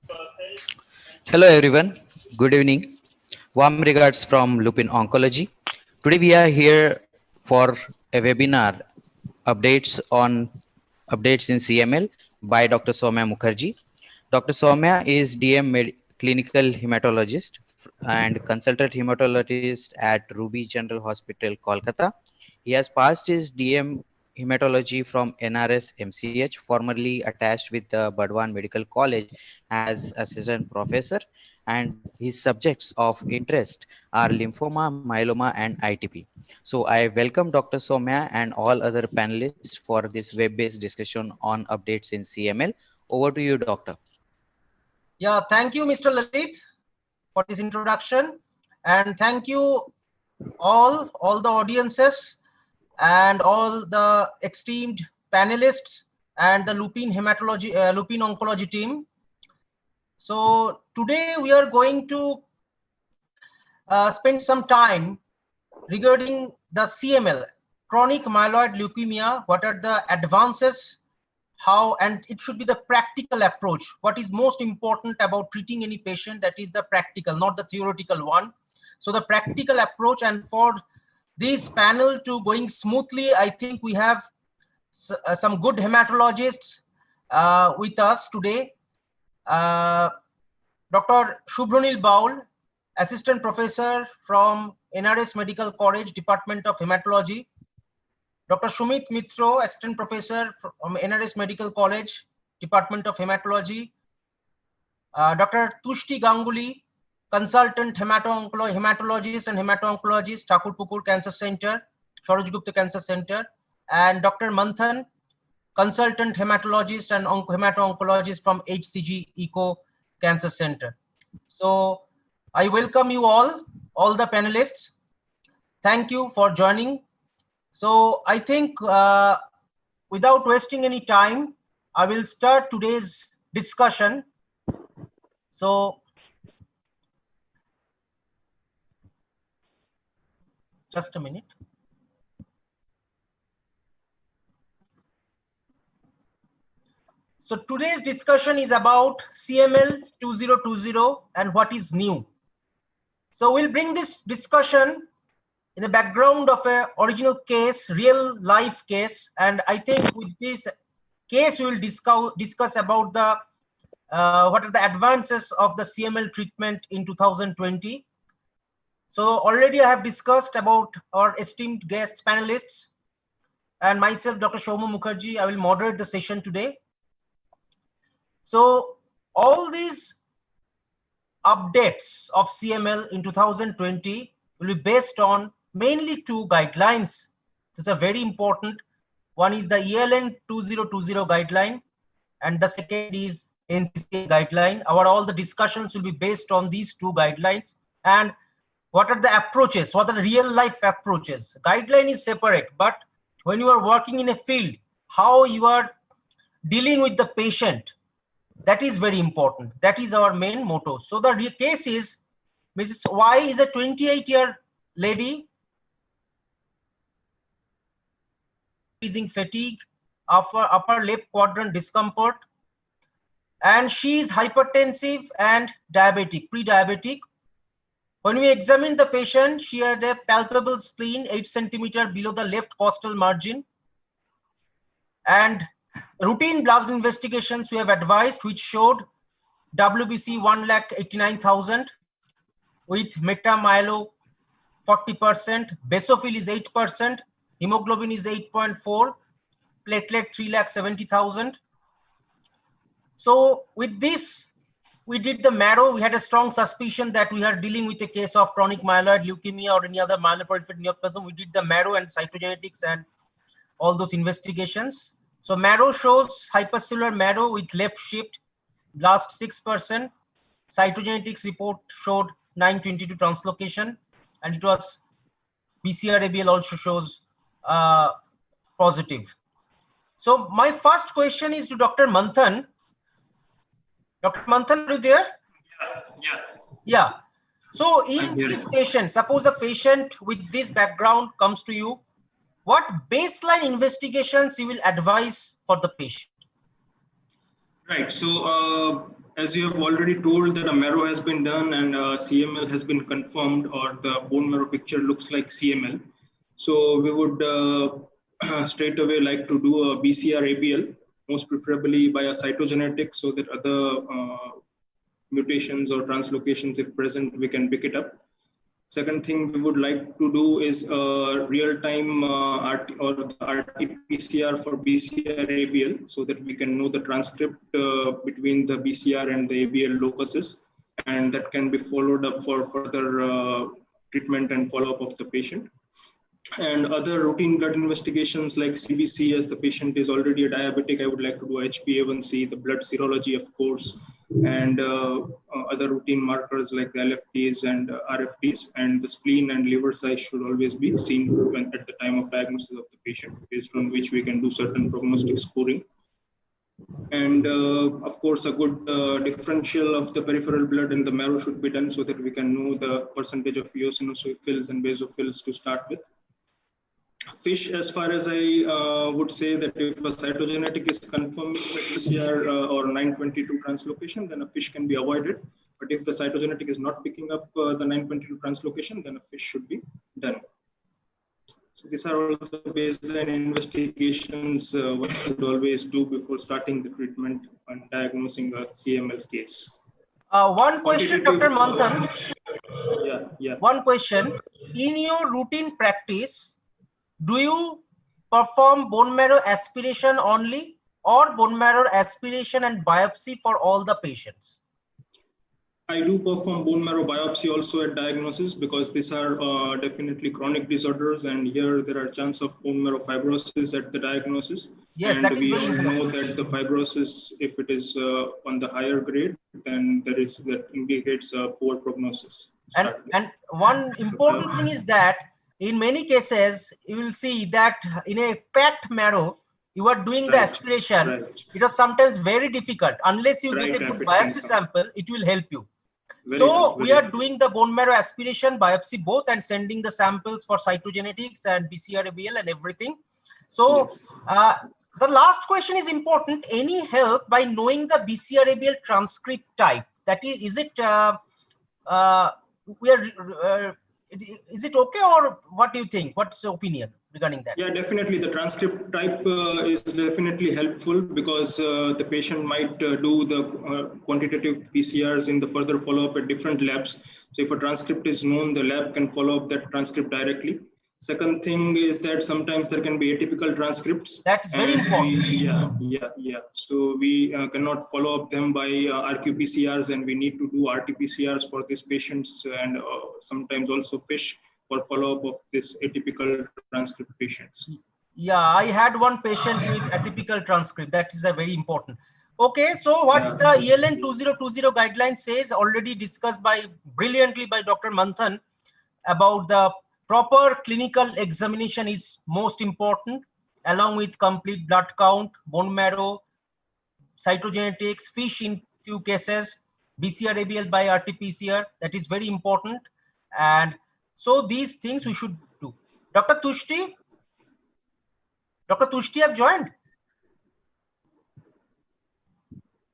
Hello everyone, good evening. Warm regards from Lupin Oncology. Today we are here for a webinar updates in CML by Dr. Soumya Mukherjee. Dr. Soumya is clinical hematologist and consultant hematologist at Ruby General Hospital, Kolkata. He has passed his DM hematology from NRS MCH, formerly attached with the Badwan Medical College as assistant professor, and his subjects of interest are lymphoma, myeloma, and ITP. So I welcome Dr. Soumya and all other panelists for this web-based discussion on updates in CML. Over to you, Doctor. Yeah, thank you, Mr. Lalit, for this introduction, and thank you all the audiences and all the esteemed panelists and the Lupin Oncology team. So today we are going to spend some time regarding the CML, chronic myeloid leukemia. What are the advances? How, and it should be the practical approach. What is most important about treating any patient, that is the practical, not the theoretical one. So the practical approach, and for this panel to going smoothly, I think we have some good hematologists with us today. Dr. Shubhranil Baul, Assistant Professor from NRS Medical College, Department of Hematology. Dr. Sumit Mitro, Assistant Professor from NRS Medical College, Department of Hematology. Dr. Tushti Ganguly, Consultant Hematologist and Hemato-oncologist, Thakurpukur Cancer Center, Saroj Gupta Cancer Center. And Dr. Manthan, Consultant Hematologist and Hemato-oncologist from HCG Eco Cancer Center. So I welcome you all the panelists. Thank you for joining. So I think without wasting any time, I will start today's discussion. So just a minute. So today's discussion is about CML 2020 and what is new. So we'll bring this discussion in the background of a original case, real life case, and I think with this case we will discuss about the what are the advances of the CML treatment in 2020. So already I have discussed about our esteemed guest panelists and myself, Dr. Soumya Mukherjee. I will moderate the session today. So all these updates of CML in 2020 will be based on mainly two guidelines. These are very important. One is the ELN 2020 guideline, and the second is NCCN guideline. All the discussions will be based on these two guidelines. And what are the approaches? What are the real life approaches? Guideline is separate, but when you are working in a field, how you are dealing with the patient, that is very important. That is our main motto. So the real case is Mrs. Y is a 28-year lady, increasing fatigue, upper left quadrant discomfort, and she is hypertensive and diabetic, pre-diabetic. When we examined the patient, she had a palpable spleen 8 cm below the left costal margin, and routine blood investigations we have advised, which showed WBC 1,89,000 with metamyelo 40%, basophil is 8%, hemoglobin is 8.4, platelet 3,70,000. So with this, we did the marrow. We had a strong suspicion that we are dealing with a case of chronic myeloid leukemia or any other myeloproliferative neoplasm. We did the marrow and cytogenetics and all those investigations. So marrow shows hypercellular marrow with left shift, blast 6%. Cytogenetics report showed 922 translocation, and it was BCR-ABL also shows positive. So my first question is to Dr. Manthan. Dr. Manthan, are you there? Yeah. So in this patient, suppose a patient with this background comes to you, what baseline investigations you will advise for the patient? Right. So as you have already told that a marrow has been done and CML has been confirmed, or the bone marrow picture looks like CML. So we would straight away like to do a BCR-ABL, most preferably by a cytogenetic, so that other mutations or translocations, if present, we can pick it up. Second thing we would like to do is real-time RT or the RT-PCR for BCR-ABL, so that we can know the transcript between the BCR and the ABL locuses, and that can be followed up for further treatment and follow-up of the patient. And other routine blood investigations like CBC, as the patient is already a diabetic, I would like to do HbA1c, the blood serology, of course, and other routine markers like the LFTs and RFTs, and the spleen and liver size should always be seen at the time of diagnosis of the patient, based on which we can do certain prognostic scoring. And of course, a good differential of the peripheral blood and the marrow should be done, so that we can know the percentage of eosinophils and basophils to start with. Fish, as far as I would say, that if a cytogenetic is confirmed with PCR or 922 translocation, then a fish can be avoided. But if the cytogenetic is not picking up the 922 translocation, then a fish should be done. So these are all the baseline investigations one should always do before starting the treatment and diagnosing a CML case. One question, Dr. Manthan. Yeah. One question. In your routine practice, do you perform bone marrow aspiration only, or bone marrow aspiration and biopsy for all the patients? I do perform bone marrow biopsy also at diagnosis, because these are definitely chronic disorders, and here there are chance of bone marrow fibrosis at the diagnosis. Yes, and we all know that the fibrosis, if it is on the higher grade, then that indicates a poor prognosis. And one important thing is that in many cases, you will see that in a packed marrow, you are doing the aspiration. It is sometimes very difficult. Unless you get a good biopsy sample, it will help you. So we are doing the bone marrow aspiration, biopsy both, and sending the samples for cytogenetics and BCR-ABL and everything. So the last question is important. Any help by knowing the BCR-ABL transcript type? That is it is it okay, or what do you think? What's your opinion regarding that? Yeah, definitely. The transcript type is definitely helpful, because the patient might do the quantitative PCRs in the further follow-up at different labs. So if a transcript is known, the lab can follow up that transcript directly. Second thing is that sometimes there can be atypical transcripts. That's very important. Yeah. So we cannot follow up them by RQ-PCRs, and we need to do RT-PCRs for these patients, and sometimes also FISH for follow-up of this atypical transcript patients. Yeah, I had one patient with atypical transcript. That is a very important. Okay, so what the ELN 2020 guideline says, already discussed brilliantly by Dr. Manthan, about the proper clinical examination is most important, along with complete blood count, bone marrow, cytogenetics, fish in few cases, BCR-ABL by RT-PCR. That is very important. And so these things we should do. Dr. Tushti have joined.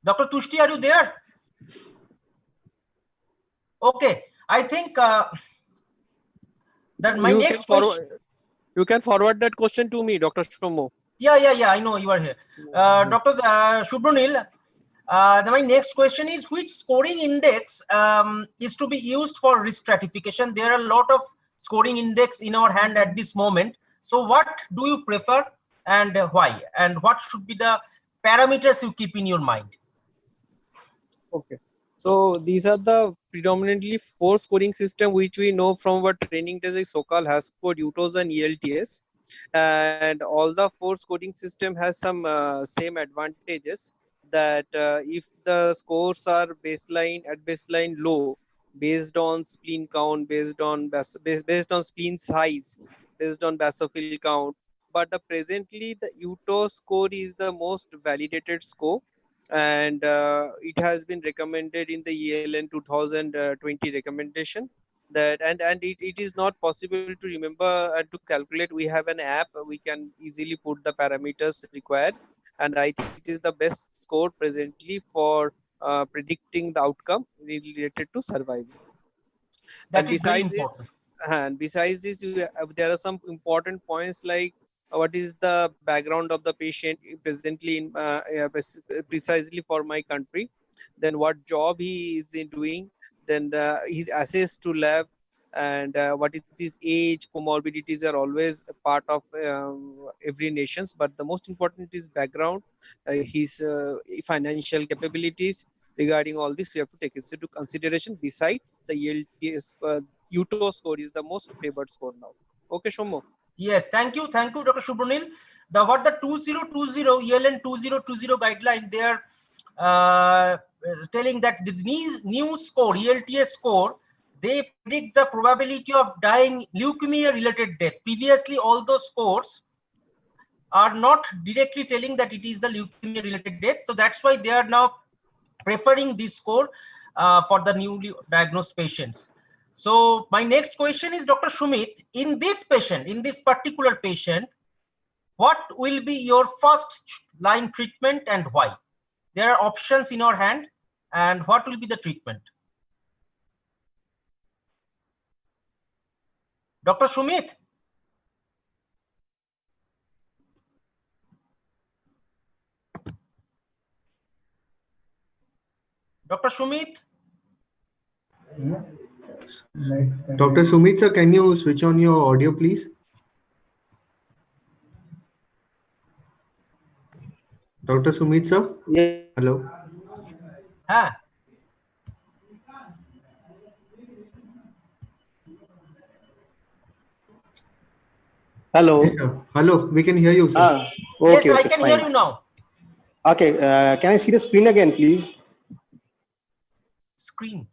Dr. Tushti, are you there? Okay, I think that my next question. You can forward that question to me, Dr. Shomo. Yeah, I know you are here. Dr. Shubhranil, my next question is, which scoring index is to be used for risk stratification? There are a lot of scoring index in our hand at this moment. So what do you prefer, and why? And what should be the parameters you keep in your mind? Okay. So these are the predominantly 4 scoring system which we know from our training days like SOCAL, HASCO, UTOS and ELTS. And all the 4 scoring system has some same advantages, that if the scores are at baseline low, based on spleen count, based on spleen size, based on basophil count, but presently the UTOS score is the most validated score, and it has been recommended in the ELN 2020 recommendation. That and it is not possible to remember and to calculate. We have an app, we can easily put the parameters required, and I think it is the best score presently for predicting the outcome related to survival. That And is very besides this, important. there are some important points like what is the background of the patient presently in precisely for my country, then what job he is doing, then his access to lab, and what is his age. Comorbidities are always a part of every nations, but the most important is background, his financial capabilities. Regarding all this, we have to take it into consideration. Besides, the ELTS UTO score is the most favored score now. Okay, Shomo. Yes, thank you, Dr. Shubhanil. What the 2020 ELN 2020 guideline, they are telling that the new score, ELTS score, they predict the probability of dying leukemia-related death. Previously, all those scores are not directly telling that it is the leukemia-related death. So that's why they are now preferring this score for the newly diagnosed patients. So my next question is, Dr. Sumit, in this patient, in this particular patient, what will be your first line treatment and why? There are options in our hand, and what will be the treatment? Dr. Sumit? Dr. Sumit? Dr. Sumit sir, can you switch on your audio, please? Dr. Sumit sir? Yeah. Hello? Huh? Hello. Yes, sir. Hello, we can hear you, sir. Yes, Okay, I okay, can fine. hear you now. Okay, can I see the screen again, please? Screen.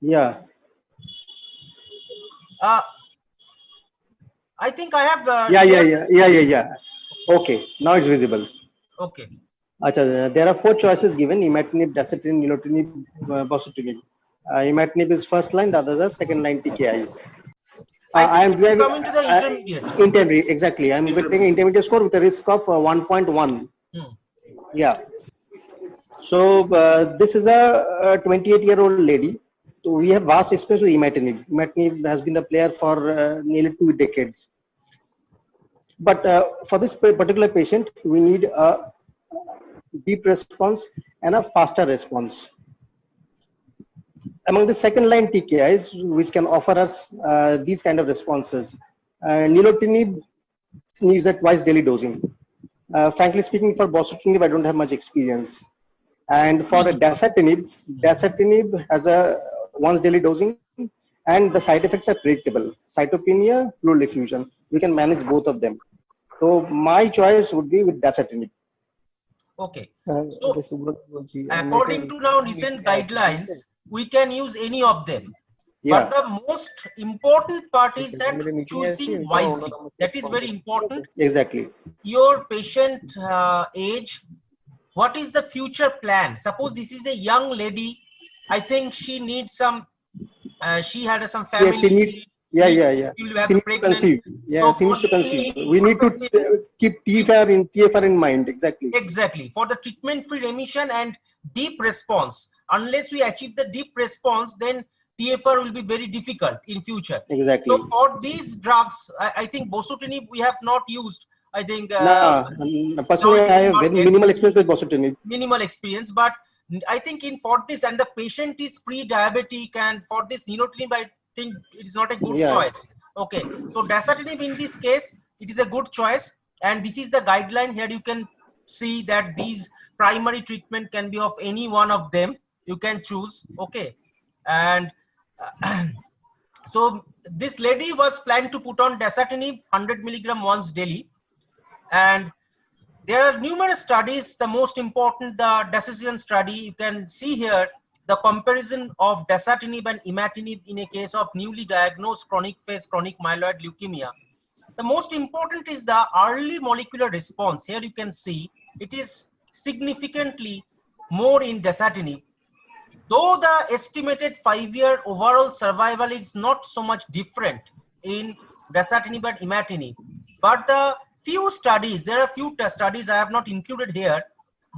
Yeah. I think I have. Yeah. Okay, now it's visible. Okay. Achha, there are 4 choices given: imatinib, dasatinib, nilotinib, bosutinib. Imatinib is first line, the others are second line TKIs. I am think coming to the intermediate. intermediate, exactly. I'm taking intermediate score with a risk of 1.1. Yeah. So this is a 28-year-old lady. So we have vast experience with imatinib. Imatinib has been the player for nearly 2 decades. But for this particular patient, we need a deep response and a faster response. Among the second line TKIs, which can offer us these kind of responses, nilotinib needs a twice daily dosing. Frankly speaking, for bosutinib, I don't have much experience. And for dasatinib has a once daily dosing, and the side effects are predictable: cytopenia, pleural effusion. We can manage both of them. So my choice would be with dasatinib. Okay. So according to now recent guidelines, we can use any of them. Yeah. But the most important part is that choosing wisely. That is very important. Exactly. Your patient age, what is the future plan? Suppose this is a young lady. I think she needs some, she had some family. Yeah, she needs, yeah. You will have She a needs to conceive. Yeah, she needs to conceive. We need to keep TFR in mind. Exactly. Exactly. For the treatment-free remission and deep response, unless we achieve the deep response, then TFR will be very difficult in future. Exactly. So for these drugs, I think bosutinib we have not used. I think personally, I have very minimal experience with bosutinib. Minimal experience, but I think for this, and the patient is pre-diabetic, and for this nilotinib, I think it is not a good choice. Okay, so dasatinib in this case, it is a good choice, and this is the guideline. Here you can see that these primary treatment can be of any one of them. You can choose. Okay, and so this lady was planned to put on dasatinib 100 milligram once daily, and there are numerous studies. The most important, the decision study, you can see here the comparison of dasatinib and imatinib in a case of newly diagnosed chronic phase chronic myeloid leukemia. The most important is the early molecular response. Here you can see it is significantly more in dasatinib. Though the estimated 5-year overall survival is not so much different in dasatinib and imatinib, but the few studies, there are few studies I have not included here,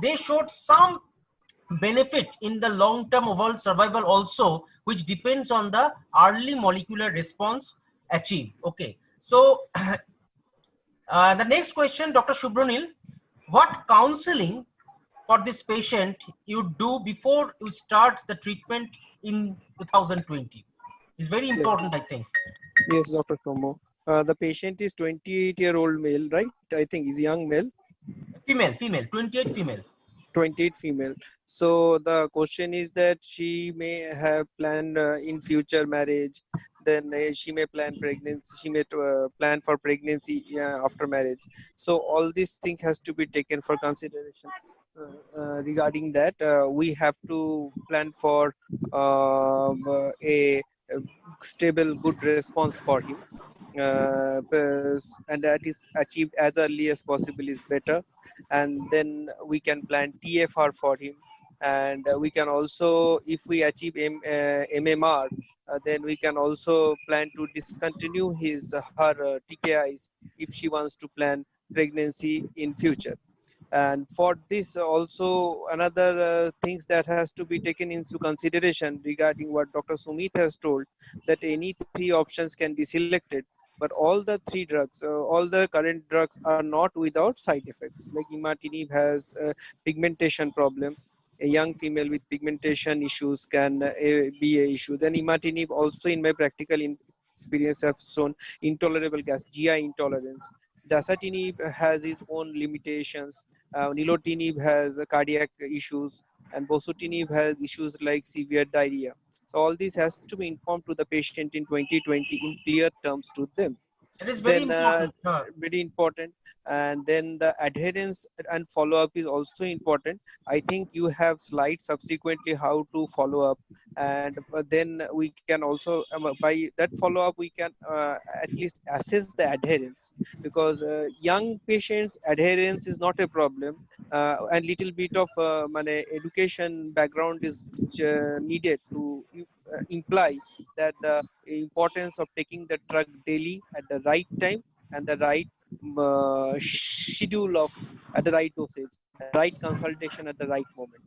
they showed some benefit in the long-term overall survival also, which depends on the early molecular response achieved. Okay, so the next question, Dr. Subranil, what counseling for this patient you do before you start the treatment in 2020 is very important, I think. Yes, Dr. Tomo. The patient is 28-year-old male, right? I think he's a young male. Female, 28 female. 28 female. So the question is that she may have planned in future marriage, then she may plan pregnancy, she may plan for pregnancy after marriage. So all these things has to be taken for consideration. Regarding that, we have to plan for a stable good response for him, and that is achieved as early as possible is better. And then we can plan TFR for him, and we can also, if we achieve MMR, then we can also plan to discontinue her TKIs if she wants to plan pregnancy in future. And for this also another things that has to be taken into consideration regarding what Dr. Sumit has told, that any three options can be selected, but all the three drugs, all the current drugs are not without side effects. Like imatinib has pigmentation problem. A young female with pigmentation issues can be a issue. Then imatinib also in my practical experience have shown intolerable gas, GI intolerance. Dasatinib has its own limitations. Nilotinib has cardiac issues, and bosutinib has issues like severe diarrhea. So all this has to be informed to the patient in 2020 in clear terms to them. That is very Then important. very important. And then the adherence and follow-up is also important. I think you have slides subsequently how to follow up, and then we can also by that follow-up we can at least assess the adherence, because young patients adherence is not a problem, and little bit of education background is needed to imply that the importance of taking the drug daily at the right time and the right schedule of at the right dosage, right consultation at the right moment.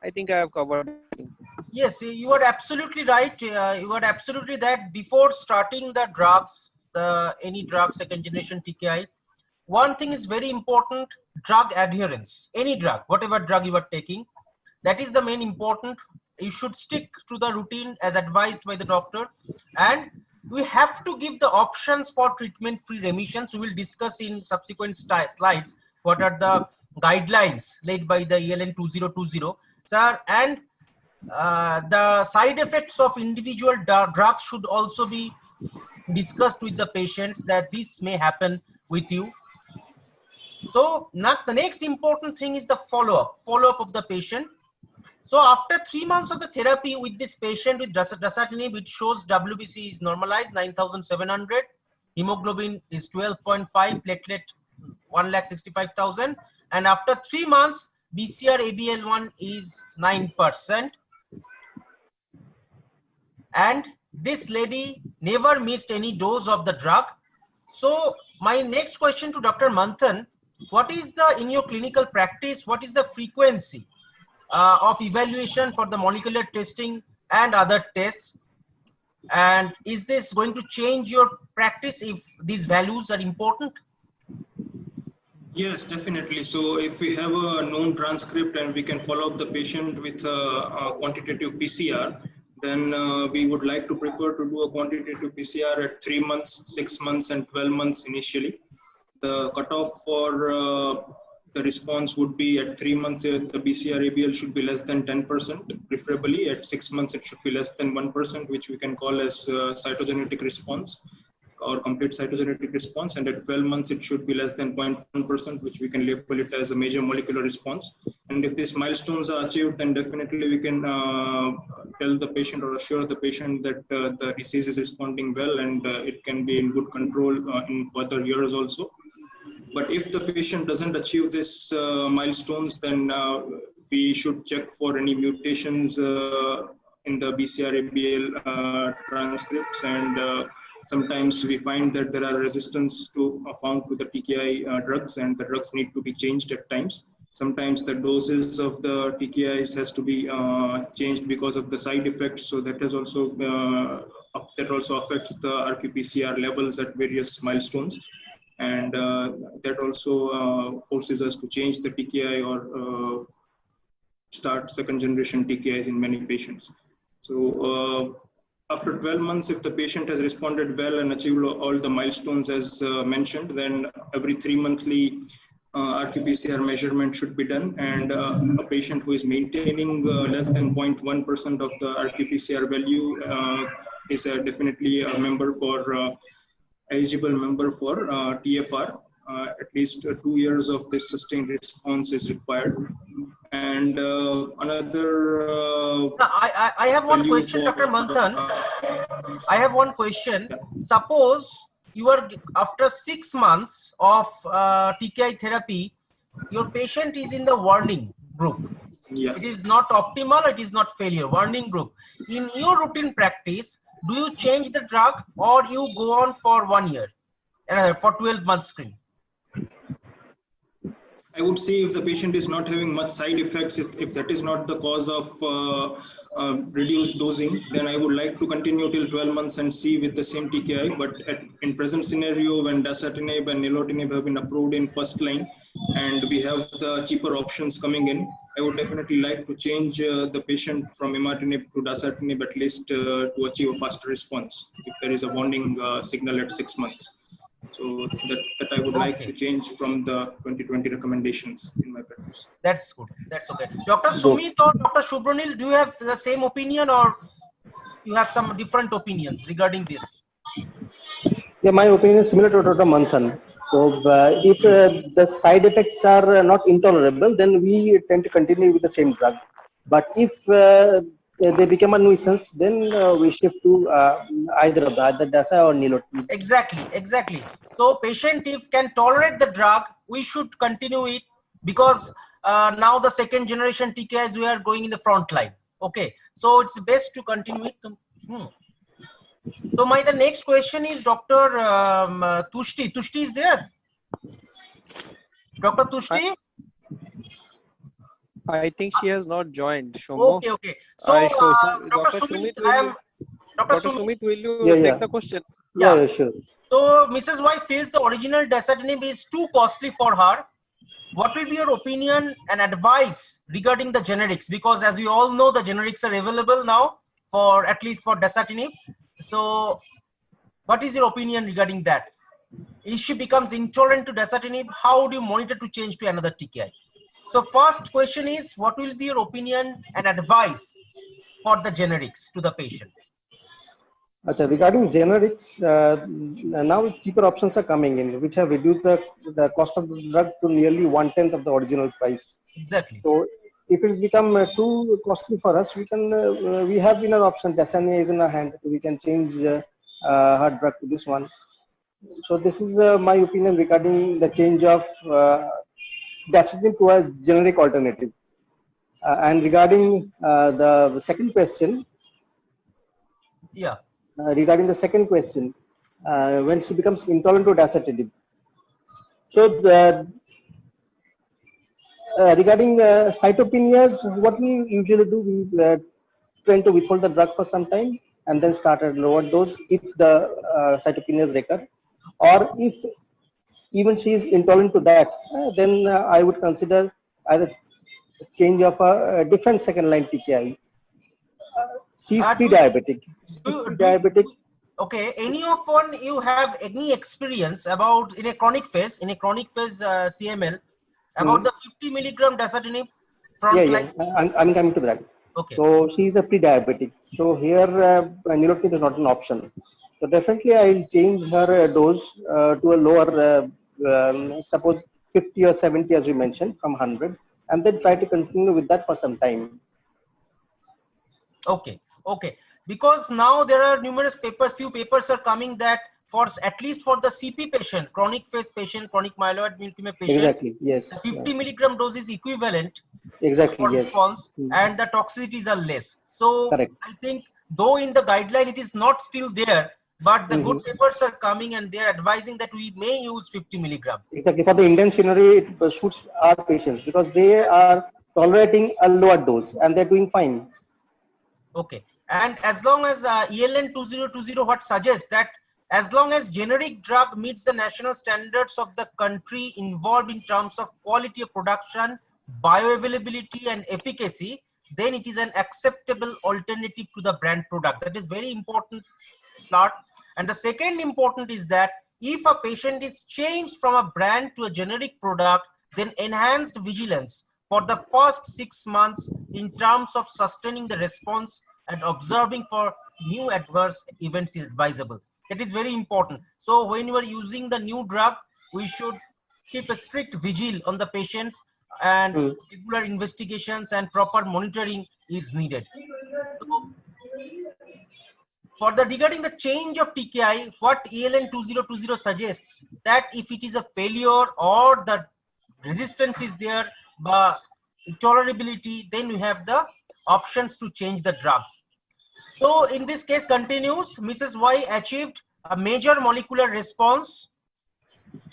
I think I have covered everything. Yes, you are absolutely right. You are absolutely that before starting the drugs, any drug, second generation TKI, one thing is very important: drug adherence. Any drug, whatever drug you are taking, that is the main important. You should stick to the routine as advised by the doctor, and we have to give the options for treatment-free remissions. We will discuss in subsequent slides what are the guidelines laid by the ELN 2020, sir, and the side effects of individual drugs should also be discussed with the patients, that this may happen with you. So next, the next important thing is the follow-up of the patient. So after 3 months of the therapy with this patient with dasatinib, which shows WBC is normalized 9,700, hemoglobin is 12.5, platelet 1,65,000, and after 3 months BCR ABL1 is 9%. And this lady never missed any dose of the drug. So my next question to Dr. Manthan, what is the, in your clinical practice, what is the frequency of evaluation for the molecular testing and other tests? And is this going to change your practice if these values are important? Yes, definitely. So if we have a known transcript and we can follow up the patient with a quantitative PCR, then we would like to prefer to do a quantitative PCR at 3 months, 6 months, and 12 months initially. The cutoff for the response would be at 3 months, the BCR ABL should be less than 10%, preferably at 6 months it should be less than 1%, which we can call as cytogenetic response or complete cytogenetic response, and at 12 months it should be less than 0.1%, which we can label it as a major molecular response. And if these milestones are achieved, then definitely we can tell the patient or assure the patient that the disease is responding well and it can be in good control in further years also. But if the patient doesn't achieve these milestones, then we should check for any mutations in the BCR-ABL transcripts, and sometimes we find that there are resistance to found to the TKI drugs, and the drugs need to be changed at times. Sometimes the doses of the TKIs has to be changed because of the side effects. So that also affects the RT-PCR levels at various milestones, and that also forces us to change the TKI or start second generation TKIs in many patients. So after 12 months, if the patient has responded well and achieved all the milestones as mentioned, then every 3-monthly RT-PCR measurement should be done, and a patient who is maintaining less than 0.1% of the RT-PCR value is definitely a member for eligible member for TFR. At least 2 years of this sustained response is required. And another I have one question, Dr. Manthan. I have one question. Yeah. Suppose you are after 6 months of TKI therapy, your patient is in the warning group. Yeah. It is not optimal, it is not failure, warning group. In your routine practice, do you change the drug or you go on for 1 year, for 12 months screen? I would see if the patient is not having much side effects, if that is not the cause of reduced dosing, then I would like to continue till 12 months and see with the same TKI. But in present scenario, when dasatinib and nilotinib have been approved in first line, and we have the cheaper options coming in, I would definitely like to change the patient from imatinib to dasatinib at least to achieve a faster response if there is a warning signal at 6 months. So that I would like to change from the 2020 recommendations in my practice. That's good. That's okay. Dr. Sumit or Dr. Shubranil, do you have the same opinion or you have some different opinions regarding this? Yeah, my opinion is similar to Dr. Manthan. So if the side effects are not intolerable, then we tend to continue with the same drug. But if they become a nuisance, then we shift to either of either DASA or nilotinib. Exactly. So patient if can tolerate the drug, we should continue it because now the second generation TKIs we are going in the front line. Okay, so it's best to continue it. So the next question is Dr. Tushti. Tushti is there? Dr. Tushti? I think she has not joined. Shomo. Okay. So, Dr. Sumit, Dr. Sumit, will you take the question? Yeah, sure. So Mrs. Y feels the original dasatinib is too costly for her. What will be your opinion and advice regarding the generics? Because as we all know, the generics are available now for at least for dasatinib. So what is your opinion regarding that? If she becomes intolerant to dasatinib, how do you monitor to change to another TKI? So first question is, what will be your opinion and advice for the generics to the patient? Regarding generics, now cheaper options are coming in, which have reduced the cost of the drug to nearly 1/10 of the original price. Exactly. So if it's become too costly for us, we have another option. Dasania is in our hand. We can change her drug to this one. So this is my opinion regarding the change of dasatinib to a generic alternative. And regarding the second question. Yeah. Regarding the second question, when she becomes intolerant to dasatinib. So regarding cytopenias, what we usually do, we tend to withhold the drug for some time and then start at lower dose if the cytopenias recur, or if even she is intolerant to that, then I would consider either change of a different second line TKI. She is pre-diabetic. Okay, any of one you have any experience about in a chronic phase CML about the 50 milligram dasatinib front line? I'm coming to that. Okay. So she is a pre-diabetic. So here nilotinib is not an option. So definitely I'll change her dose to a lower, suppose 50 or 70 as we mentioned from 100, and then try to continue with that for some time. Okay. Because now there are numerous papers, few papers are coming that for at least for the CP patient, chronic phase patient, chronic myeloid leukemia patient, exactly, yes, the 50 milligram dose is equivalent exactly, for yes, response, and the toxicities are less. So correct. I think though in the guideline it is not still there, but the good papers are coming and they are advising that we may use 50 milligram. Exactly. For the Indian scenario, it suits our patients because they are tolerating a lower dose and they're doing fine. Okay. And as long as ELN 2020 what suggests that as long as generic drug meets the national standards of the country involved in terms of quality of production, bioavailability and efficacy, then it is an acceptable alternative to the brand product. That is very important part. And the second important is that if a patient is changed from a brand to a generic product, then enhanced vigilance for the first 6 months in terms of sustaining the response and observing for new adverse events is advisable. That is very important. So when you are using the new drug, we should keep a strict vigil on the patients and regular investigations and proper monitoring is needed. So, regarding the change of TKI, what ELN 2020 suggests that if it is a failure or the resistance is there, but tolerability, then we have the options to change the drugs. So in this case continues, Mrs. Y achieved a major molecular response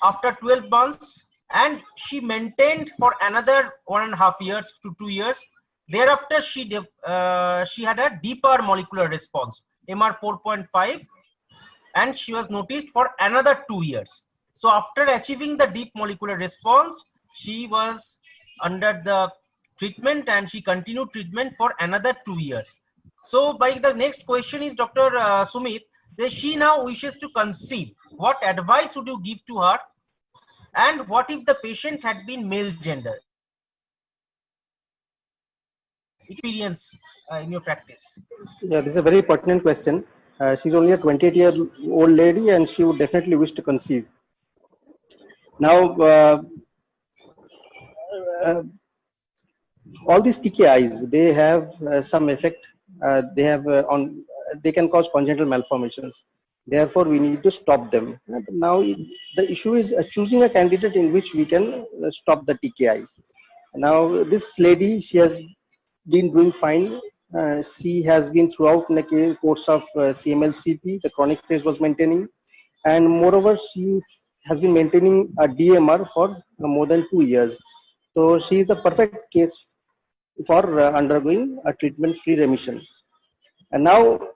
after 12 months and she maintained for another 1.5 years to 2 years. Thereafter, she had a deeper molecular response, MR 4.5, and she was noticed for another 2 years. So after achieving the deep molecular response, she was under the treatment and she continued treatment for another 2 years. So by the next question is Dr. Sumit, that she now wishes to conceive. What advice would you give to her? And what if the patient had been male gender? Experience in your practice. Yeah, this is a very pertinent question. She's only a 28-year-old lady and she would definitely wish to conceive. Now, all these TKIs, they have some effect. They can cause congenital malformations. Therefore, we need to stop them. Now, the issue is choosing a candidate in which we can stop the TKI. Now, this lady, she has been doing fine. She has been throughout in the course of CML CP, the chronic phase was maintaining. And moreover, she has been maintaining a DMR for more than 2 years. So she is a perfect case for undergoing a treatment-free remission. And now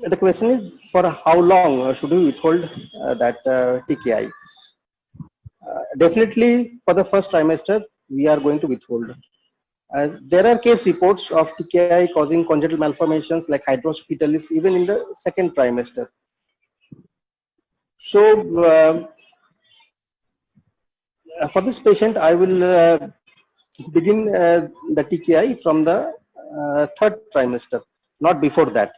the question is, for how long should we withhold that TKI? Definitely for the first trimester, we are going to withhold. There are case reports of TKI causing congenital malformations like hydrocephalus fetalis even in the second trimester. So for this patient, I will begin the TKI from the third trimester, not before that.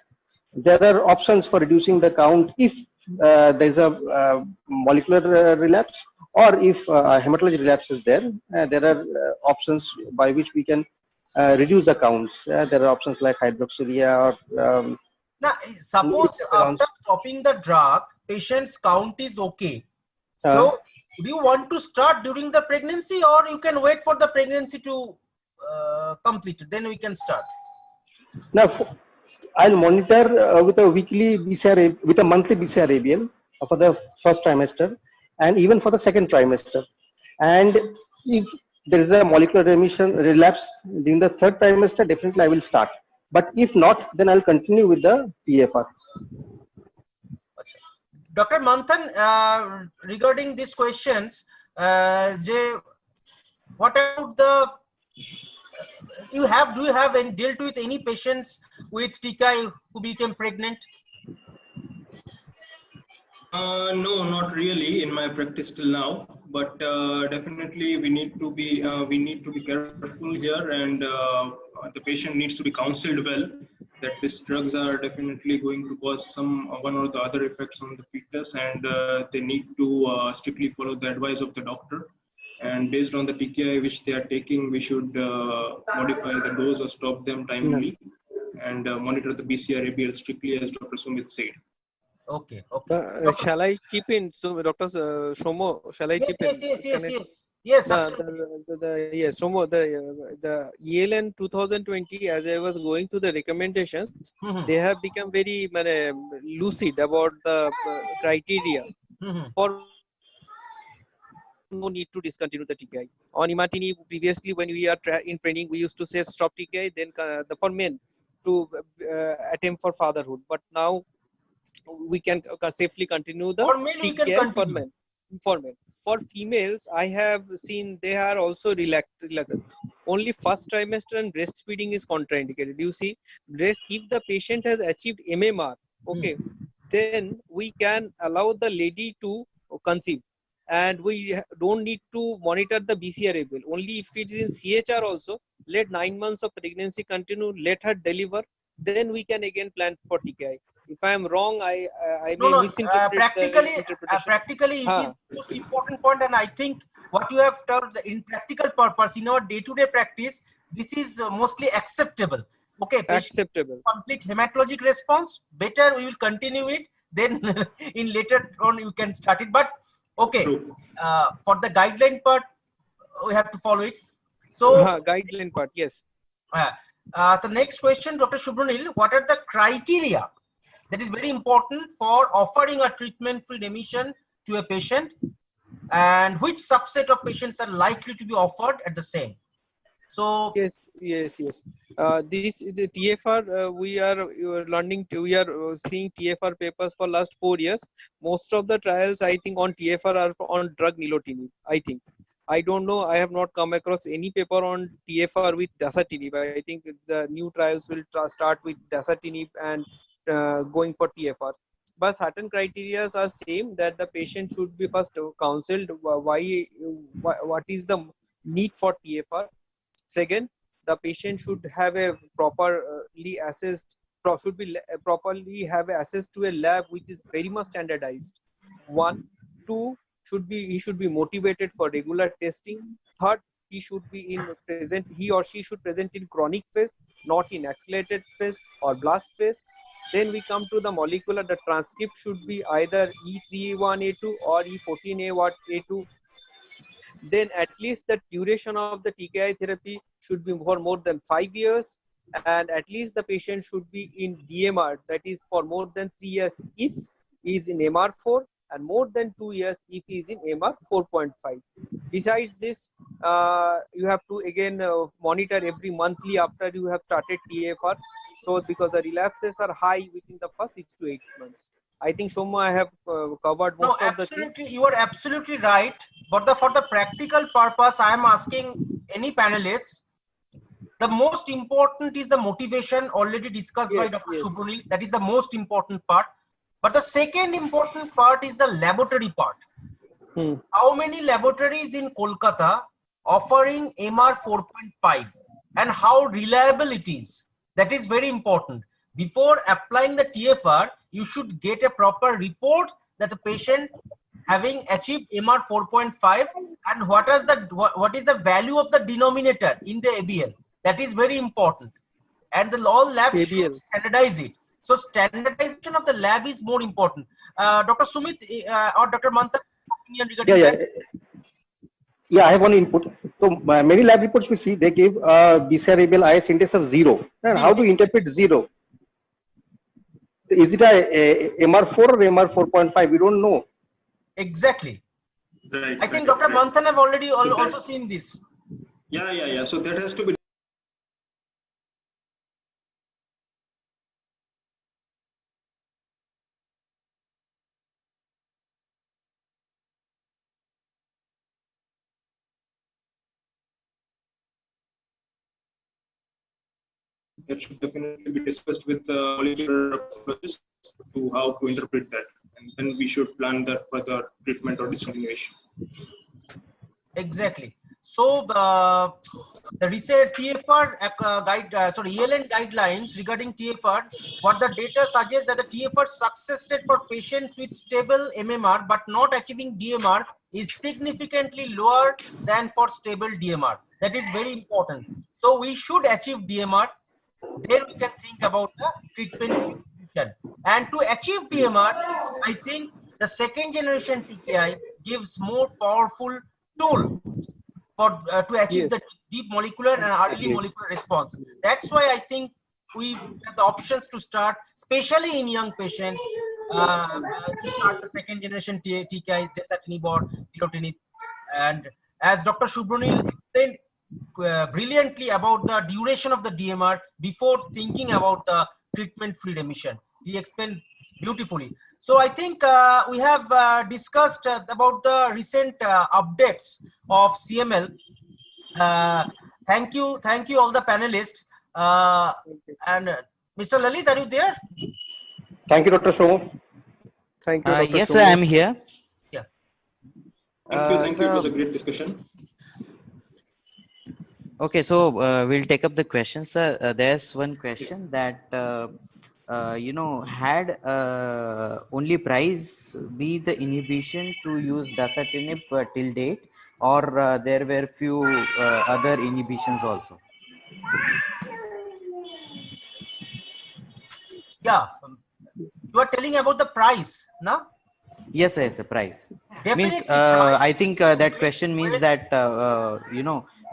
There are options for reducing the count if there is a molecular relapse, or if hematology relapse is there. There are options by which we can reduce the counts. There are options like hydroxyurea or now, suppose after stopping the drug, patient's count is okay. So, do you want to start during the pregnancy, or you can wait for the pregnancy to complete it? Then we can start. Now, I'll monitor with a weekly BCR, with a monthly BCR-ABL for the first trimester and even for the second trimester. And if there is a molecular remission relapse during the third trimester, definitely I will start. But if not, then I'll continue with the TFR. Dr. Manthan, regarding these questions, what about the do you have and dealt with any patients with TKI who became pregnant? No, not really in my practice till now, but definitely we need to be careful here, and the patient needs to be counseled well that these drugs are definitely going to cause one or the other effects on the fetus, and they need to strictly follow the advice of the doctor. And based on the TKI which they are taking, we should modify the dose or stop them timely, and monitor the BCR-ABL strictly as Dr. Sumit said. Okay. Shall I chip in? So, Dr. Shomo, shall I chip in? Yes. Yes, absolutely. Yes, so the ELN 2020, as I was going through the recommendations, Mhm. they have become very lucid about the criteria Mhm. for no need to discontinue the TKI. On imatinib, previously when we are in training, we used to say stop TKI, then for men to attempt for fatherhood. But now we can safely continue the For male, we can TKI for continue. men. For men. For females, I have seen they are also relaxed. Only first trimester and breastfeeding is contraindicated. You see, if the patient has achieved MMR, okay, then we can allow the lady to conceive. And we don't need to monitor the BCR level. Only if it is in CHR also, let 9 months of pregnancy continue, let her deliver, then we can again plan for TKI. If I am wrong, I No, may no. misinterpret the interpretation. Practically, it is the most important point, and I think what you have told in practical purpose in our day-to-day practice, this is mostly acceptable. Okay, patient Acceptable. complete hematologic response. Better we will continue it. Then in later on you can start it. But okay, True. for the guideline part, we have to follow it. So Guideline part, yes. the next question, Dr. Subranil, what are the criteria that is very important for offering a treatment-free remission to a patient, and which subset of patients are likely to be offered at the same? So Yes. This the TFR. We are learning. We are seeing TFR papers for last 4 years. Most of the trials, I think, on TFR are on drug nilotinib. I think. I don't know. I have not come across any paper on TFR with dasatinib. I think the new trials will start with dasatinib and going for TFR. But certain criteria are same, that the patient should be first counseled. What is the need for TFR? Second, the patient should have a properly assessed, should be properly have access to a lab which is very much standardized. One, two, he should be motivated for regular testing. Third, he should be in present, he or she should present in chronic phase, not in accelerated phase or blast phase. Then we come to the molecular. The transcript should be either E3A1A2 or E14A2. Then at least the duration of the TKI therapy should be for more than 5 years, and at least the patient should be in DMR, that is for more than 3 years if he is in MR4, and more than 2 years if he is in MR 4.5. Besides this, you have to again monitor every monthly after you have started TFR, so because the relapses are high within the first 6 to 8 months. I think Shoma, I have covered no, most of the things. absolutely, you are absolutely right. But for the practical purpose, I am asking any panelists. The most important is the motivation, already discussed by Yes, Dr. yes. Subranil. That is the most important part. But the second important part is the laboratory part. How many laboratories in Kolkata offering MR 4.5 and how reliable it is? That is very important. Before applying the TFR, you should get a proper report that the patient having achieved MR 4.5 and what is the value of the denominator in the ABL. That is very important. And the all labs should ABL. standardize it. So standardization of the lab is more important. Dr. Sumit or Dr. Manthan, opinion regarding Yeah, that? yeah, I have one input. So many lab reports we see, they give BCR-ABL IS index of 0. And how do you interpret 0? Is it a MR4 or MR4.5? We don't know. Exactly. Right. I think right, Dr. right. Manthan have already So also seen this. Yeah. So that has to be that should definitely be discussed with the molecular pathologist to how to interpret that, and then we should plan that further treatment or discontinuation. Exactly. So the recent TFR ELN guidelines regarding TFR, what the data suggests that the TFR success rate for patients with stable MMR but not achieving DMR is significantly lower than for stable DMR. That is very important. So we should achieve DMR, then we can think about the treatment remission. And to achieve DMR, I think the second generation TKI gives more powerful tool for to achieve Yes. the deep molecular and early molecular response. That's why I think we have the options to start, especially in young patients, to start the second generation TKI, dasatinib or nilotinib. And as Dr. Subronil explained brilliantly about the duration of the DMR before thinking about the treatment-free remission, he explained beautifully. So I think we have discussed about the recent updates of CML. Thank you all the panelists. And Mr. Lalit, are you there? Thank you, Dr. Shomo. Thank you, Dr. Yes, sir, Soumya. I'm here. Yeah. Thank you. It was a So, great discussion. okay, so we'll take up the questions, sir. There's one question that, had only price be the inhibition to use dasatinib till date, or there were few other inhibitions also? Yeah. You are telling about the price, no? Yes, yes, a price. Means, Definitely price. I think that question means that,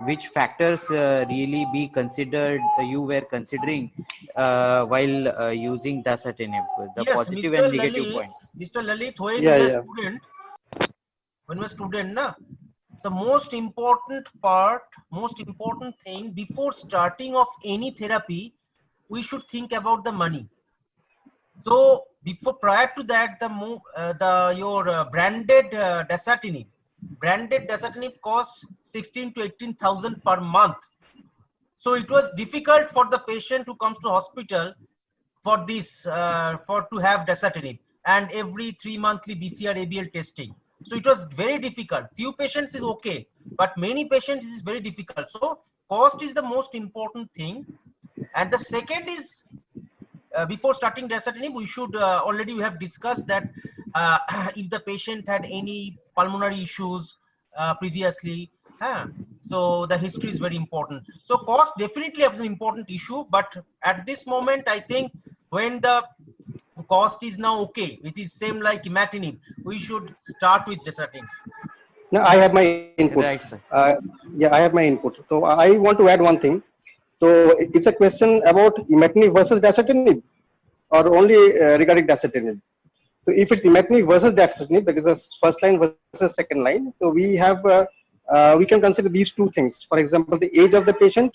which factors really be considered, you were considering while using dasatinib, the Yes, positive and Mr. negative Lalit, points. Mr. Lalit, when Yeah, you were yeah. student, na, the most important part, most important thing before starting of any therapy, we should think about the money. So prior to that, your branded dasatinib costs 16 to 18,000 per month. So it was difficult for the patient who comes to hospital for this to have dasatinib, and every 3 monthly BCR ABL testing. So it was very difficult. Few patients is okay, but many patients is very difficult. So cost is the most important thing, and the second is before starting dasatinib, we should already we have discussed that if the patient had any pulmonary issues previously, so the history is very important. So cost definitely is an important issue, but at this moment, I think when the cost is now okay, it is same like imatinib, we should start with dasatinib. Now I have my input. Right, sir. Yeah, I have my input. So I want to add one thing. So it's a question about imatinib versus dasatinib, or only regarding dasatinib. So if it's imatinib versus dasatinib, that is a first line versus second line. So we can consider these two things. For example, the age of the patient.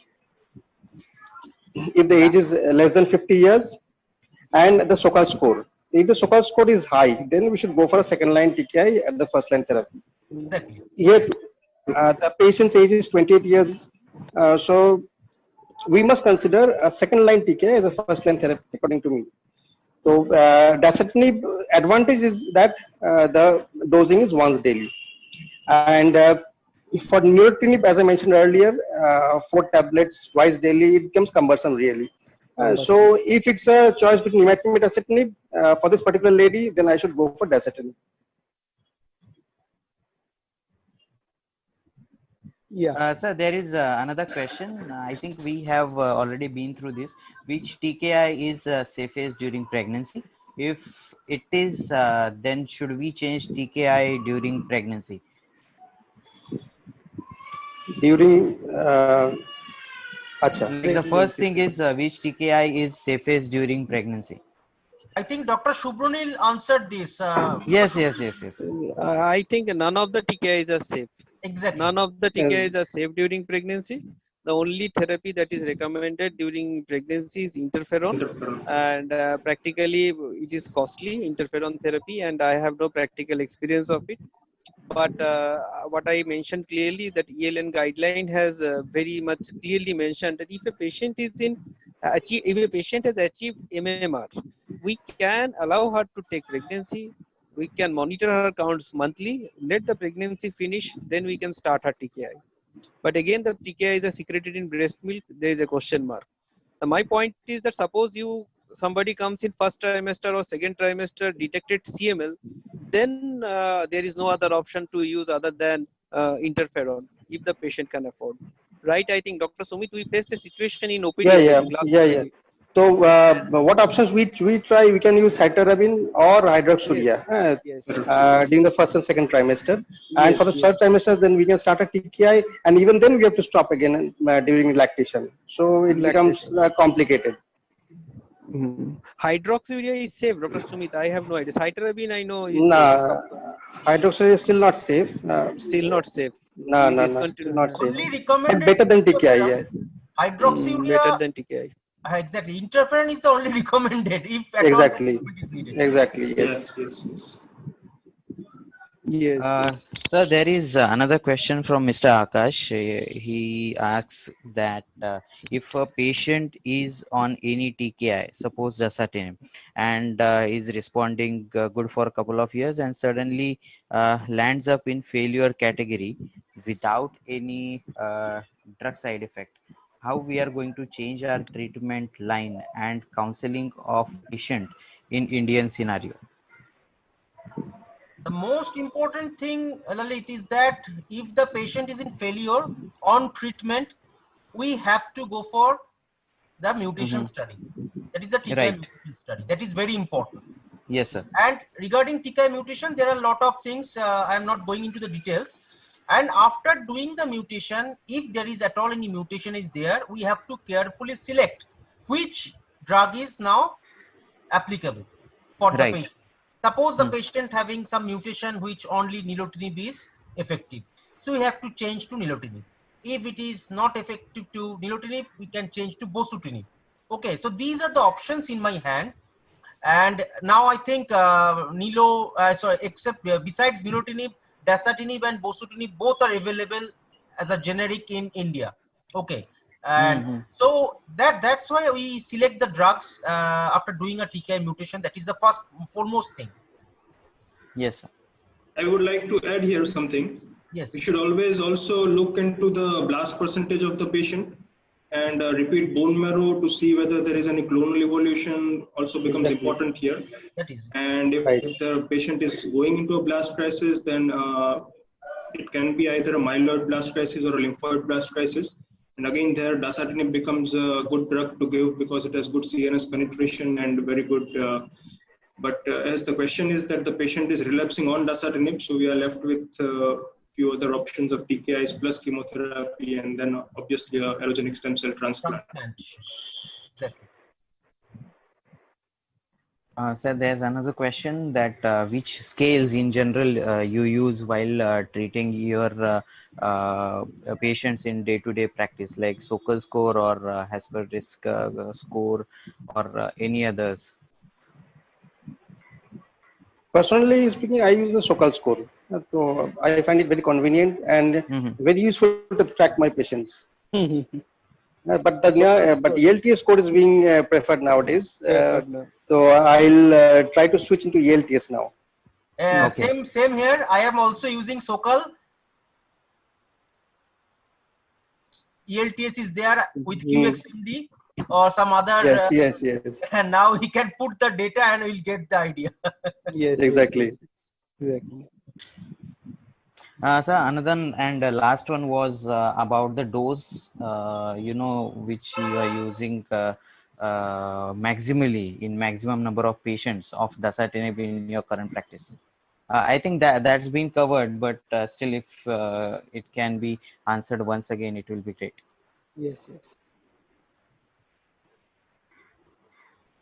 If the age is less than 50 years, and the SOCAL score. If the SOCAL score is high, then we should go for a second line TKI at the first line therapy. Exactly. Here, the patient's age is 28 years. So we must consider a second line TKI as a first line therapy, according to me. So dasatinib advantage is that the dosing is once daily, and for nilotinib, as I mentioned earlier, 4 tablets twice daily, it becomes cumbersome really. So if it's a choice between imatinib and dasatinib for this particular lady, then I should go for dasatinib. Yeah. Sir, there is another question. I think we have already been through this. Which TKI is safest during pregnancy? If it is, then should we change TKI during pregnancy? During Like the first thing is which TKI is safest during pregnancy? I think Dr. Subronil answered this. Yes, yes, yes, yes. I think none of the TKIs are safe. Exactly. None of the TKIs are safe during pregnancy. The only therapy that is recommended during pregnancy is interferon, and practically it is costly, interferon therapy, and I have no practical experience of it. But what I mentioned clearly, that ELN guideline has very much clearly mentioned that if a patient is if a patient has achieved MMR, we can allow her to take pregnancy. We can monitor her counts monthly. Let the pregnancy finish, then we can start her TKI. But again, the TKI is secreted in breast milk. There is a question mark. My point is that suppose somebody comes in first trimester or second trimester detected CML, then there is no other option to use other than interferon if the patient can afford. Right? I think Dr. Sumit, we faced a situation in OPD yeah, also yeah, in last yeah, yeah. OPD. So what options we try? We can use cytarabine or hydroxyurea Yes. during the first and second trimester, and for Yes. the third trimester, then we can start a TKI, and even then we have to stop again during lactation. So it becomes Lactation. complicated. Hydroxyurea is safe, Dr. Sumit. I have no idea. Cytarabine I know is safe. Nah, hydroxyurea is still not safe. Still not safe. No, We no, no, still discontinue. not safe. Only But recommended better is than TKI. interferon. Yeah. Hydroxyurea, Better than TKI. exactly. Interferon is the only recommended if at all the Exactly. treatment is needed. Exactly. Yes. Yes, yes, yes. Yes. Yes. So there is another question from Mr. Akash. He asks that if a patient is on any TKI, suppose dasatinib, and is responding good for a couple of years, and suddenly lands up in failure category without any drug side effect, how we are going to change our treatment line and counseling of patient in Indian scenario? The most important thing, Lalit, is that if the patient is in failure on treatment, we have to go for the mutation study. That is the TKI Right. mutation study. That is very important. Yes, sir. And regarding TKI mutation, there are a lot of things. I am not going into the details. And after doing the mutation, if there is at all any mutation is there, we have to carefully select which drug is now applicable for the Right. patient. Suppose the patient having some mutation which only nilotinib is effective. So we have to change to nilotinib. If it is not effective to nilotinib, we can change to bosutinib. Okay, so these are the options in my hand. And now I think except besides nilotinib, dasatinib and bosutinib both are available as a generic in India. Okay, and so that's why we select the drugs after doing a TKI mutation. That is the first foremost thing. Yes, sir. I would like to add here something. Yes. We should always also look into the blast percentage of the patient and repeat bone marrow to see whether there is any clonal evolution also becomes Exactly. important here. That is. And if Right. the patient is going into a blast crisis, then it can be either a myeloid blast crisis or a lymphoid blast crisis. And again, there dasatinib becomes a good drug to give because it has good CNS penetration and very good. But as the question is that the patient is relapsing on dasatinib, so we are left with few other options of TKIs plus chemotherapy, and then obviously allogenic stem cell transplant. Exactly. Sir, there's another question that which scales in general you use while treating your patients in day-to-day practice, like Sokal score or Hasper risk score or any others? Personally speaking, I use the Sokal score. So I find it very convenient and very useful to track my patients. But ELTS code is being preferred nowadays. So I'll try to switch into ELTS now. Okay. Same here. I am also using Sokal. ELTS is there with QXMD or some other. Yes. And now he can put the data and we'll get the idea. Yes. Exactly. Exactly. Sir, another and last one was about the dose, which you are using maximally in maximum number of patients of dasatinib in your current practice. I think that's been covered, but still, if it can be answered once again, it will be great. Yes.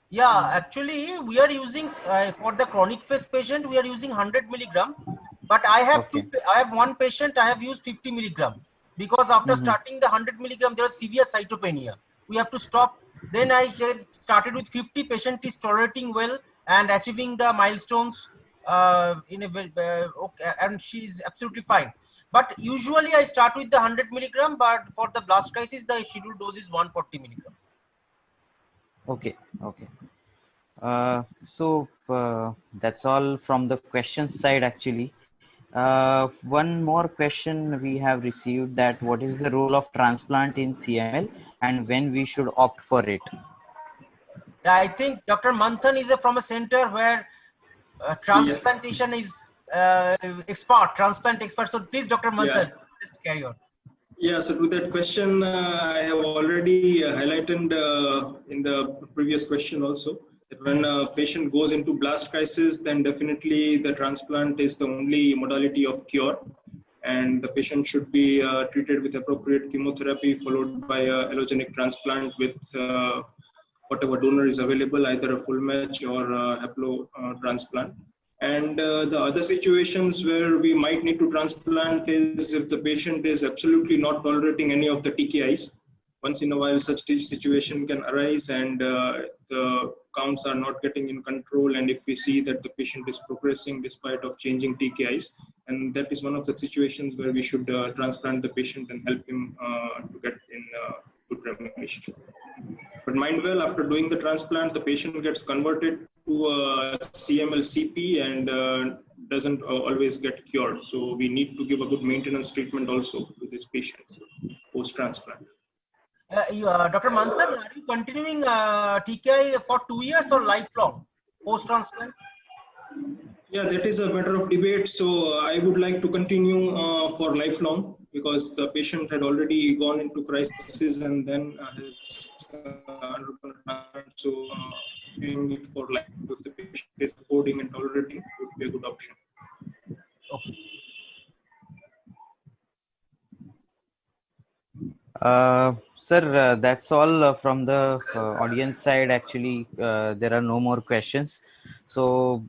Yeah, actually, we are using for the chronic phase patient, we are using 100 milligram. But I have I have one patient, I have used 50 milligram because after starting the 100 milligram, there was severe cytopenia. We have to stop. Then I started with 50. Patient is tolerating well and achieving the milestones okay, and she is absolutely fine. But usually I start with the 100 milligram, but for the blast crisis, the scheduled dose is 140 milligram. Okay. So that's all from the questions side actually. One more question we have received, that what is the role of transplant in CML and when we should opt for it? I think Dr. Manthan is from a center where transplantation is transplant expert. So please, Dr. Manthan, just carry on. Yeah, so to that question, I have already highlighted in the previous question also that when a patient goes into blast crisis, then definitely the transplant is the only modality of cure, and the patient should be treated with appropriate chemotherapy followed by a allogenic transplant with whatever donor is available, either a full match or a haplo transplant. And the other situations where we might need to transplant is if the patient is absolutely not tolerating any of the TKIs. Once in a while, such situation can arise, and the counts are not getting in control. And if we see that the patient is progressing despite of changing TKIs, and that is one of the situations where we should transplant the patient and help him to get in good remission. But mind well, after doing the transplant, the patient gets converted to a CML CP and doesn't always get cured. So we need to give a good maintenance treatment also to these patients post-transplant. Dr. Manthan, are you continuing TKI for 2 years or lifelong post-transplant? Yeah, that is a matter of debate. So I would like to continue for lifelong because the patient had already gone into crisis and then has undergone transplant. So doing it for life, if the patient is affording and tolerating, would be a good option. Okay. Sir, that's all from the audience side. Actually, there are no more questions. So,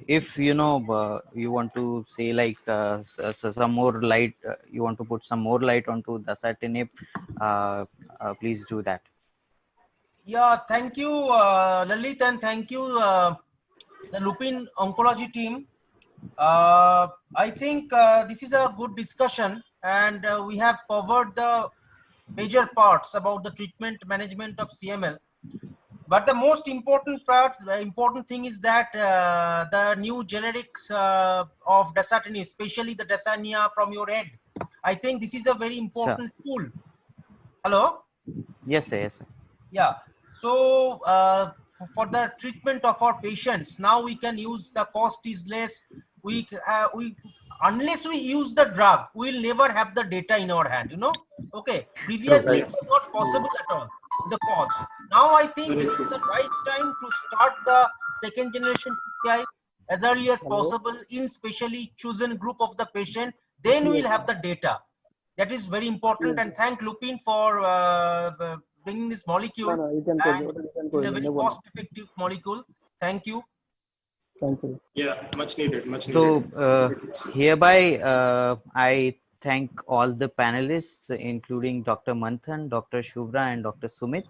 if you want to say like some more light, you want to put some more light onto dasatinib, please do that. Yeah, thank you, Lalit, and thank you, the Lupin Oncology team. I think this is a good discussion, and we have covered the major parts about the treatment management of CML. But the most important part, the important thing is that the new generics of dasatinib, especially the dasania from your end, I think this is a very important tool. Hello? Yes, sir. Yes, sir. Yeah. So for the treatment of our patients, now we can use, the cost is less. We unless we use the drug, we'll never have the data in our hand, Okay. Previously, it was not possible at all, the cost. Now I think it is the right time to start the second generation TKI as early as possible in specially chosen group of the patient. Then we'll have the data. That is very important, and thank Lupin for bringing this molecule and in a very cost-effective molecule. Thank you. Yeah, much needed. So hereby, I thank all the panelists, including Dr. Manthan, Dr. Shubhra, and Dr. Sumit,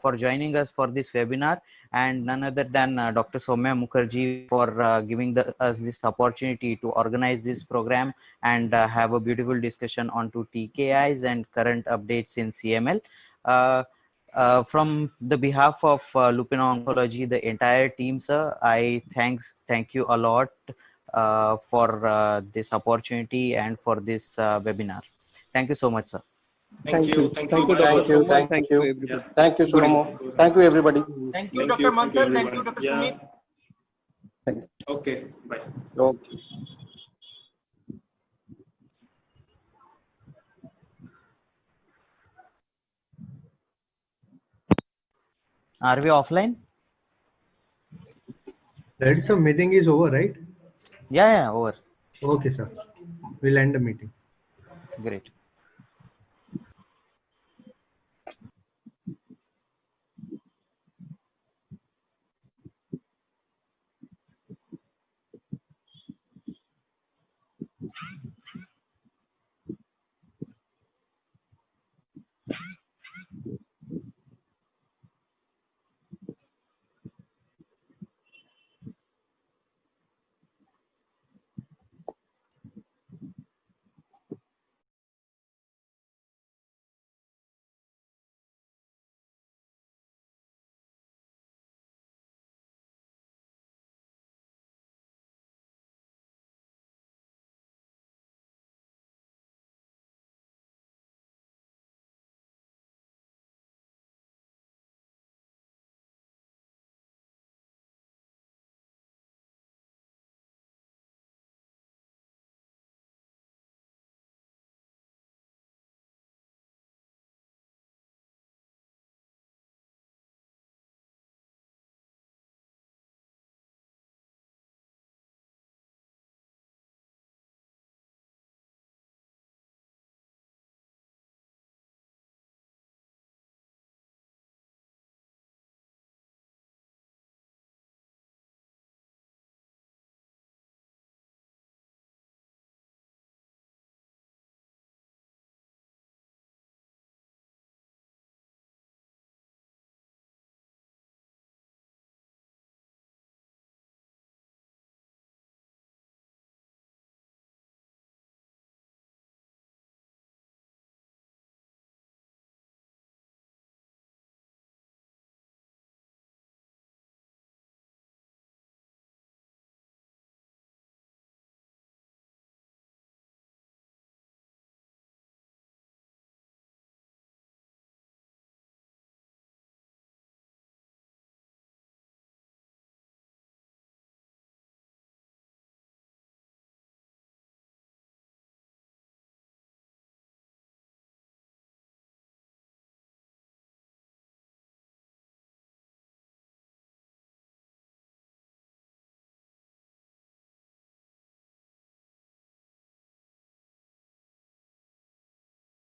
for joining us for this webinar, and none other than Dr. Soumya Mukherjee for giving us this opportunity to organize this program and have a beautiful discussion on TKIs and current updates in CML. From the behalf of Lupin Oncology, the entire team, sir, I thank you a lot for this opportunity and for this webinar. Thank you so much, sir. Thank you. Thank you, everybody. Thank you, Soumya. Thank you, everybody. Thank you, Dr. Manthan. Thank you, Dr. Sumit. Okay, bye. Okay. Are we offline? That's a meeting is over, right? Yeah, over. Okay, sir. We'll end the meeting. Great.